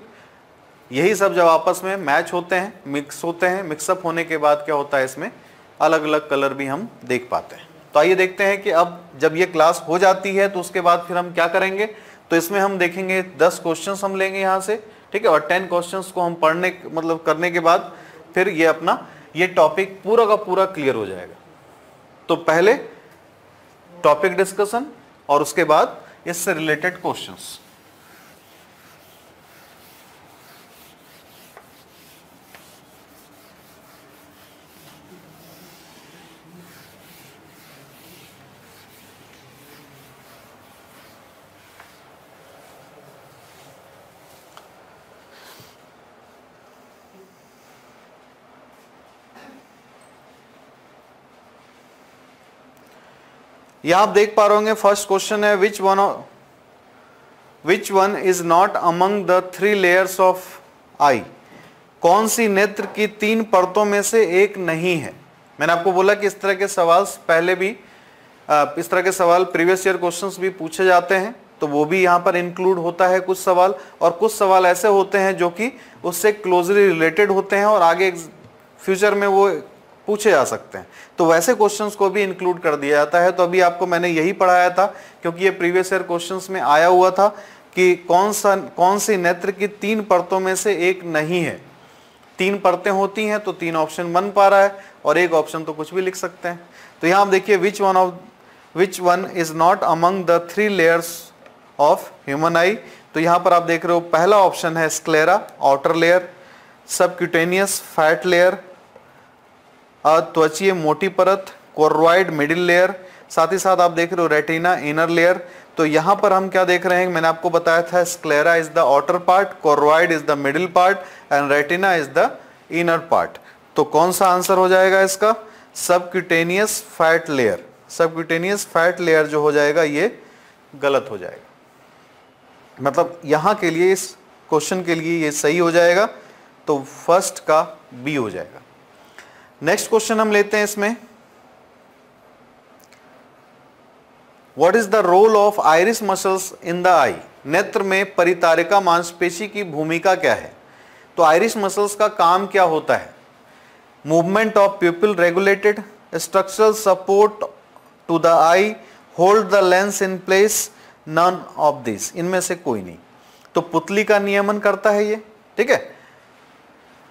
S1: यही सब जब आपस में मैच होते हैं, मिक्स होते हैं, मिक्सअप होने के बाद क्या होता है, इसमें अलग अलग कलर भी हम देख पाते हैं। तो आइए देखते हैं कि अब जब ये क्लास हो जाती है तो उसके बाद फिर हम क्या करेंगे। तो इसमें हम देखेंगे 10 क्वेश्चंस हम लेंगे यहाँ से, ठीक है, और 10 क्वेश्चंस को हम पढ़ने मतलब करने के बाद फिर ये अपना ये टॉपिक पूरा का पूरा क्लियर हो जाएगा। तो पहले टॉपिक डिस्कशन और उसके बाद इससे रिलेटेड क्वेश्चंस। यहां आप देख पा रहे होंगे फर्स्ट क्वेश्चन है which one is not among the 3 layers of eye. कौन सी नेत्र की 3 परतों में से एक नहीं है। मैंने आपको बोला कि इस तरह के सवाल पहले भी इस तरह के सवाल प्रीवियस ईयर क्वेश्चंस भी पूछे जाते हैं, तो वो भी यहाँ पर इंक्लूड होता है कुछ सवाल, और कुछ सवाल ऐसे होते हैं जो कि उससे क्लोजली रिलेटेड होते हैं और आगे फ्यूचर में वो पूछे जा सकते हैं, तो वैसे क्वेश्चंस को भी इंक्लूड कर दिया जाता है। तो अभी आपको मैंने यही पढ़ाया था क्योंकि ये प्रीवियस ईयर क्वेश्चंस में आया हुआ था कि कौन सी नेत्र की 3 परतों में से एक नहीं है। 3 परतें होती हैं तो 3 ऑप्शन बन पा रहा है और एक ऑप्शन तो कुछ भी लिख सकते हैं। तो यहाँ आप देखिए विच one is not among the 3 layers of human आई। तो यहाँ पर आप देख रहे हो पहला ऑप्शन है sclera outer layer, subcutaneous fat layer, त्वचीय मोटी परत, कोर्वाइड मिडिल लेयर, साथ ही साथ आप देख रहे हो रेटिना इनर लेयर। तो यहाँ पर हम क्या देख रहे हैं, मैंने आपको बताया था sclera is the outer part, choroid is the middle part and retina is the inner part. तो कौन सा आंसर हो जाएगा इसका, subcutaneous fat layer. Subcutaneous fat layer जो हो जाएगा ये गलत हो जाएगा, मतलब यहाँ के लिए इस क्वेश्चन के लिए ये सही हो जाएगा, तो फर्स्ट का बी हो जाएगा। नेक्स्ट क्वेश्चन हम लेते हैं इसमें, what is the role of iris muscles in the eye. नेत्र में परितारिका मांसपेशी की भूमिका क्या है। तो आइरिस मसल्स का काम क्या होता है, movement of pupil regulated, structural support to the eye, hold the lens in place, none of this, इनमें से कोई नहीं। तो पुतली का नियमन करता है ये, ठीक है।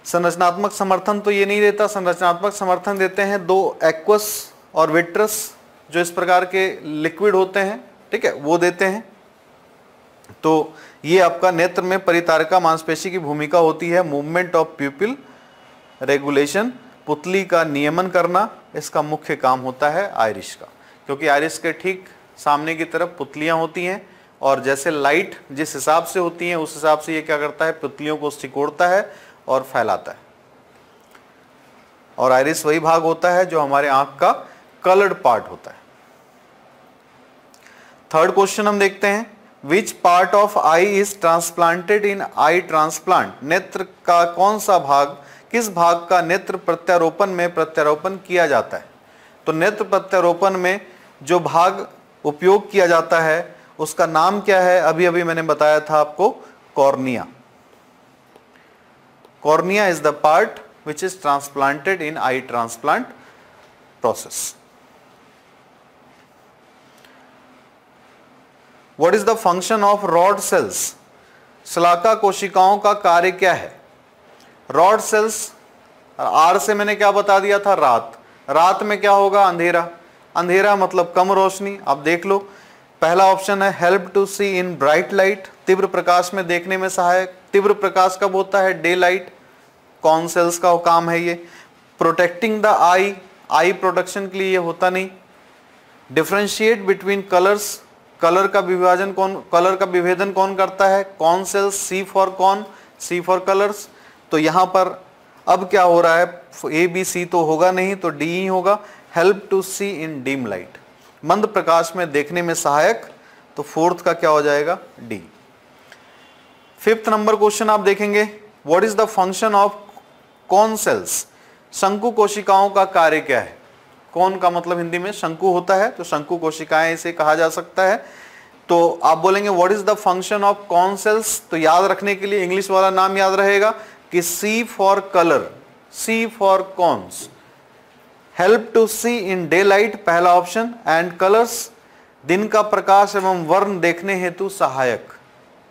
S1: संरचनात्मक समर्थन तो ये नहीं देता, संरचनात्मक समर्थन देते हैं 2 एक्वस और विट्रस जो इस प्रकार के लिक्विड होते हैं, ठीक है, वो देते हैं। तो ये आपका नेत्र में परितारिका मांसपेशी की भूमिका होती है, मूवमेंट ऑफ प्यूपिल रेगुलेशन, पुतली का नियमन करना, इसका मुख्य काम होता है आइरिस का, क्योंकि आइरिस के ठीक सामने की तरफ पुतलियां होती हैं और जैसे लाइट जिस हिसाब से होती है उस हिसाब से ये क्या करता है, पुतलियों को सिकोड़ता है और फैलाता है। और आइरिस वही भाग होता है जो हमारे आंख का कलर्ड पार्ट होता है। थर्ड क्वेश्चन हम देखते हैं, which part of I is transplanted in eye transplant, नेत्र का कौन सा भाग, किस भाग का नेत्र प्रत्यारोपण में प्रत्यारोपण किया जाता है। तो नेत्र प्रत्यारोपण में जो भाग उपयोग किया जाता है उसका नाम क्या है, अभी अभी मैंने बताया था आपको, cornea. Cornea is the part which is transplanted in eye transplant process. What is the function of rod cells, शलाका कोशिकाओं का कार्य क्या है। रॉड सेल्स, आर से मैंने क्या बता दिया था, रात। रात में क्या होगा, अंधेरा। अंधेरा मतलब कम रोशनी। अब देख लो, पहला ऑप्शन है help to see in bright light, तीव्र प्रकाश में देखने में सहायक। तीव्र प्रकाश कब होता है, डे लाइट। कौन सेल्स का काम है ये। Protecting the I, I protection के लिए ये होता नहीं। डिफरेंशिएट बिटवीन कलर्स, कलर का विभाजन कौन, कलर का विभेदन कौन करता है, कौन सेल्स। सी फॉर कौन, सी फॉर कलर्स। तो यहां पर अब क्या हो रहा है, ए बी सी तो होगा नहीं, तो डी ही होगा। Help to see in dim light, मंद प्रकाश में देखने में सहायक, तो फोर्थ का क्या हो जाएगा, डी। फिफ्थ नंबर क्वेश्चन आप देखेंगे, what is the function of cone cells, शंकु कोशिकाओं का कार्य क्या है। कौन का मतलब हिंदी में शंकु होता है, तो शंकु कोशिकाएं इसे कहा जा सकता है। तो आप बोलेंगे what is the function of cone cells, तो याद रखने के लिए इंग्लिश वाला नाम याद रहेगा कि C for colour, C for cones. Help to see in daylight पहला ऑप्शन, एंड कलर्स दिन का प्रकाश एवं वर्ण देखने हेतु सहायक।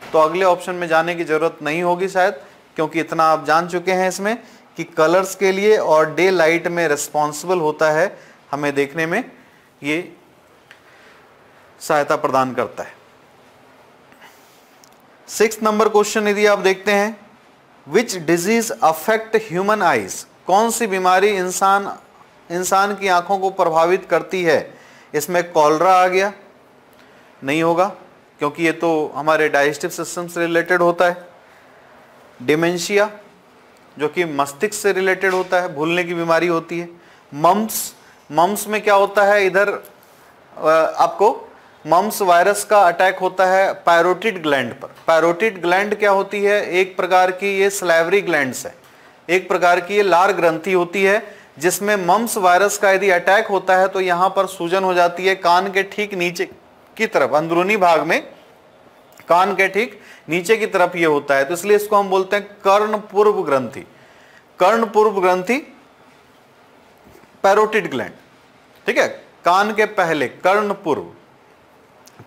S1: तो अगले ऑप्शन में जाने की जरूरत नहीं होगी शायद, क्योंकि इतना आप जान चुके हैं इसमें कि कलर्स के लिए और डे लाइट में रिस्पॉन्सिबल होता है, हमें देखने में ये सहायता प्रदान करता है। सिक्स्थ नंबर क्वेश्चन यदि आप देखते हैं, which disease affect human eyes, कौन सी बीमारी इंसान की आंखों को प्रभावित करती है। इसमें कॉलरा आ गया, नहीं होगा क्योंकि ये तो हमारे डाइजेस्टिव सिस्टम से रिलेटेड होता है। डिमेंशिया जो कि मस्तिष्क से रिलेटेड होता है, भूलने की बीमारी होती है। मम्स, मम्स में क्या होता है, इधर आपको मम्स वायरस का अटैक होता है पैरोटिड ग्लैंड पर। पैरोटिड ग्लैंड क्या होती है, एक प्रकार की ये सलाइवरी ग्लैंड्स है, एक प्रकार की ये लार ग्रंथि होती है, जिसमें मम्स वायरस का यदि अटैक होता है तो यहां पर सूजन हो जाती है कान के ठीक नीचे की तरफ, अंदरूनी भाग में कान के ठीक नीचे की तरफ ये होता है। तो इसलिए इसको हम बोलते हैं कर्ण पूर्व ग्रंथि, कर्ण पूर्व ग्रंथि पैरोटिड ग्लैंड, ठीक है, कान के पहले कर्ण पूर्व।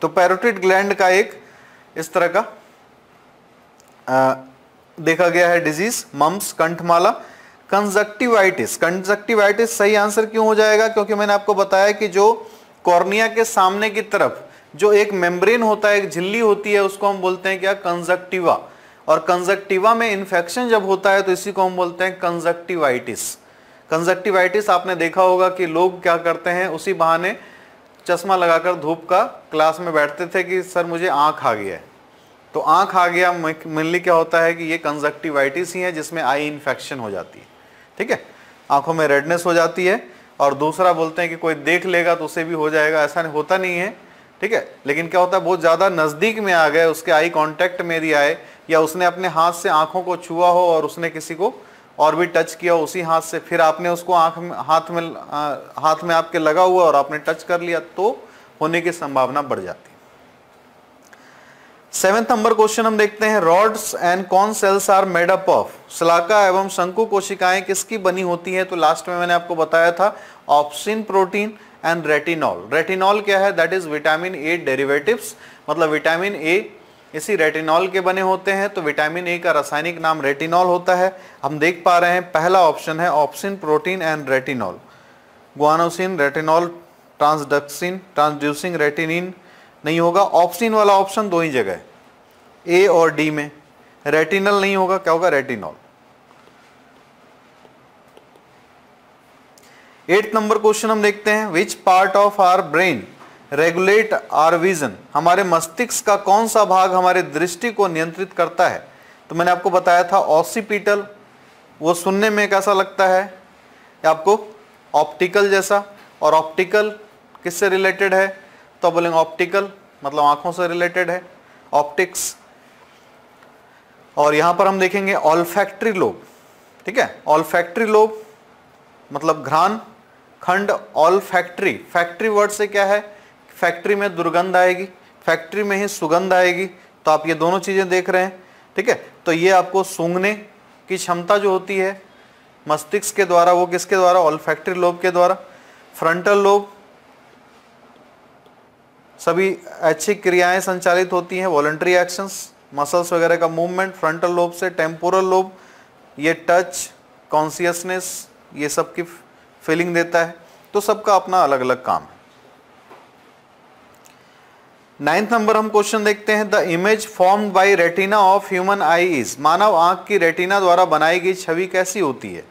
S1: तो पैरोटिड ग्लैंड का एक इस तरह का देखा गया है डिजीज, मम्स, कंठमाला। कंजक्टिवाइटिस, कंजक्टिवाइटिस सही आंसर क्यों हो जाएगा, क्योंकि मैंने आपको बताया कि जो कॉर्निया के सामने की तरफ जो एक मेम्ब्रेन होता है, एक झिल्ली होती है, उसको हम बोलते हैं क्या, कंजक्टिवा। और कंजक्टिवा में इन्फेक्शन जब होता है तो इसी को हम बोलते हैं कंजक्टिवाइटिस। कंजक्टिवाइटिस आपने देखा होगा कि लोग क्या करते हैं, उसी बहाने चश्मा लगाकर धूप का क्लास में बैठते थे कि सर मुझे आंख आ गया है। तो आंख आ गया मेनली क्या होता है कि ये कंजक्टिवाइटिस ही है, जिसमें आई इन्फेक्शन हो जाती है, ठीक है, आंखों में रेडनेस हो जाती है। और दूसरा बोलते हैं कि कोई देख लेगा तो उसे भी हो जाएगा, ऐसा होता नहीं है, ठीक है। लेकिन क्या होता है, बहुत ज़्यादा नज़दीक में आ गए, उसके आई कांटेक्ट में यदि आए, या उसने अपने हाथ से आंखों को छुआ हो और उसने किसी को और भी टच किया उसी हाथ से, फिर आपने उसको आंख में हाथ में आपके लगा हुआ और आपने टच कर लिया, तो होने की संभावना बढ़ जाती है। सेवेंथ नंबर क्वेश्चन हम देखते हैं, rods and cone cells are made up of, शलाका एवं शंकु कोशिकाएं किसकी बनी होती है। तो लास्ट में मैंने आपको बताया था obscene protein and retinol. Retinol क्या है, that is vitamin A derivatives, मतलब विटामिन ए इसी रेटिनॉल के बने होते हैं। तो विटामिन ए का रासायनिक नाम रेटिनॉल होता है। हम देख पा रहे हैं पहला ऑप्शन है opsin protein and retinol, guanosine, retinol, transducin, transducing retinin नहीं होगा। ऑप्सिन वाला ऑप्शन दो ही जगह है, ए और डी में। रेटिनल नहीं होगा, क्या होगा, रेटिनॉल। 8th नंबर क्वेश्चन हम देखते हैं, which part of our brain regulate our vision, हमारे मस्तिष्क का कौन सा भाग हमारे दृष्टि को नियंत्रित करता है। तो मैंने आपको बताया था ऑसिपिटल, वो सुनने में कैसा लगता है आपको, ऑप्टिकल जैसा। और ऑप्टिकल किससे रिलेटेड है, तो बोलेंगे ऑप्टिकल मतलब आंखों से रिलेटेड है। ऑप्टिक्स। और यहां पर हम देखेंगे ऑल्फैक्टरी लोब, ठीक है। ऑल्फैक्टरी लोब मतलब घ्राण खंड। ऑल्फैक्टरी, फैक्ट्री वर्ड से क्या है, फैक्ट्री में दुर्गंध आएगी, फैक्ट्री में ही सुगंध आएगी, तो आप ये दोनों चीजें देख रहे हैं, ठीक है। तो ये आपको सूंघने की क्षमता जो होती है मस्तिष्क के द्वारा, वो किसके द्वारा, ऑल्फैक्टरी लोब के द्वारा। फ्रंटल लोब, सभी ऐच्छिक क्रियाएं संचालित होती हैं, वॉलंटरी एक्शंस, मसल्स वगैरह का मूवमेंट फ्रंटल लोब से। टेम्पोरल लोब, ये टच, कॉन्शियसनेस, ये सब की फीलिंग देता है। तो सबका अपना अलग अलग काम है। 9th नंबर हम क्वेश्चन देखते हैं। The image formed by retina of human eye is, मानव आंख की रेटिना द्वारा बनाई गई छवि कैसी होती है।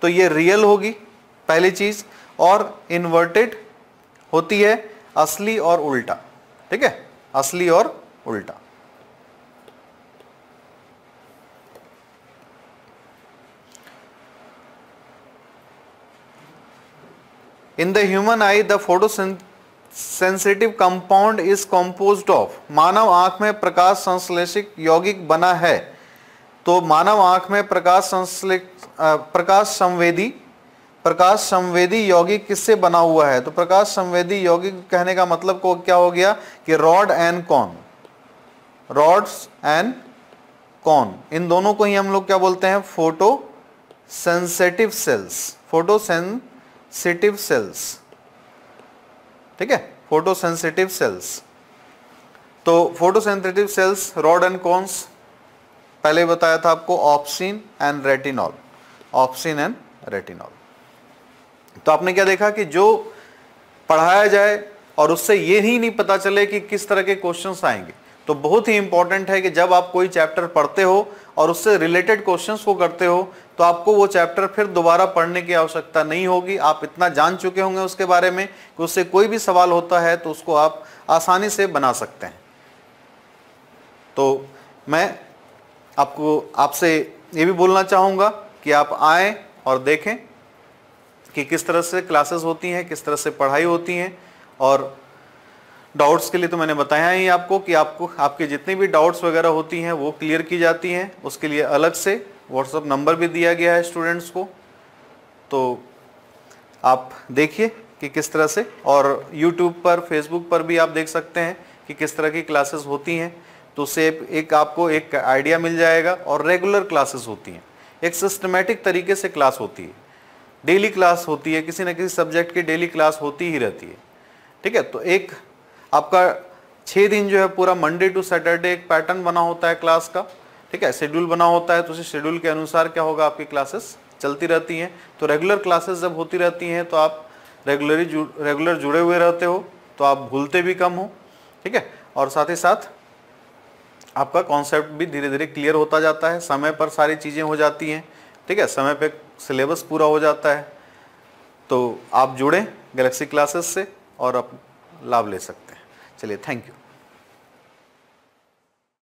S1: तो ये रियल होगी पहली चीज, और इन्वर्टेड होती है, असली और उल्टा, ठीक है, असली और उल्टा। In the human eye, the photosensitive compound is composed of, मानव आंख में प्रकाश संश्लेषक यौगिक बना है। तो मानव आंख में प्रकाश संवेदी यौगिक किससे बना हुआ है। तो प्रकाश संवेदी यौगिक कहने का मतलब को क्या हो गया कि rod and cone, rods and cone, इन दोनों को ही हम लोग क्या बोलते हैं, photosensitive cells, photosensitive cells, ठीक है, फोटोसेंसिटिव सेल्स। तो photosensitive cells, rod and cones, पहले बताया था आपको, opsin and retinol, opsin and retinol. तो आपने क्या देखा कि जो पढ़ाया जाए और उससे ये ही नहीं पता चले कि किस तरह के क्वेश्चंस आएंगे। तो बहुत ही इंपॉर्टेंट है कि जब आप कोई चैप्टर पढ़ते हो और उससे रिलेटेड क्वेश्चंस को करते हो तो आपको वो चैप्टर फिर दोबारा पढ़ने की आवश्यकता नहीं होगी। आप इतना जान चुके होंगे उसके बारे में कि उससे कोई भी सवाल होता है तो उसको आप आसानी से बना सकते हैं। तो मैं आपसे ये भी बोलना चाहूँगा कि आप आएँ और देखें कि किस तरह से क्लासेस होती हैं, किस तरह से पढ़ाई होती हैं। और डाउट्स के लिए तो मैंने बताया ही आपको कि आपके जितनी भी डाउट्स वगैरह होती हैं वो क्लियर की जाती हैं। उसके लिए अलग से व्हाट्सएप नंबर भी दिया गया है स्टूडेंट्स को, तो आप देखिए कि किस तरह से। और यूट्यूब पर, फेसबुक पर भी आप देख सकते हैं कि किस तरह की क्लासेस होती हैं, तो उससे आपको एक आइडिया मिल जाएगा। और रेगुलर क्लासेस होती हैं, एक सिस्टमेटिक तरीके से क्लास होती है, डेली क्लास होती है, किसी न किसी सब्जेक्ट की डेली क्लास होती ही रहती है, ठीक है। तो एक आपका 6 दिन जो है पूरा मंडे टू सैटरडे एक पैटर्न बना होता है क्लास का, ठीक है, शेड्यूल बना होता है। तो उसी शेड्यूल के अनुसार क्या होगा, आपकी क्लासेस चलती रहती हैं। तो रेगुलर क्लासेस जब होती रहती हैं तो आप रेगुलर जुड़े हुए रहते हो, तो आप भूलते भी कम हो, ठीक है। और साथ ही साथ आपका कॉन्सेप्ट भी धीरे धीरे क्लियर होता जाता है, समय पर सारी चीज़ें हो जाती हैं, ठीक है, समय पे सिलेबस पूरा हो जाता है। तो आप जुड़ें गैलेक्सी क्लासेस से और आप लाभ ले सकते हैं। चलिए, थैंक यू।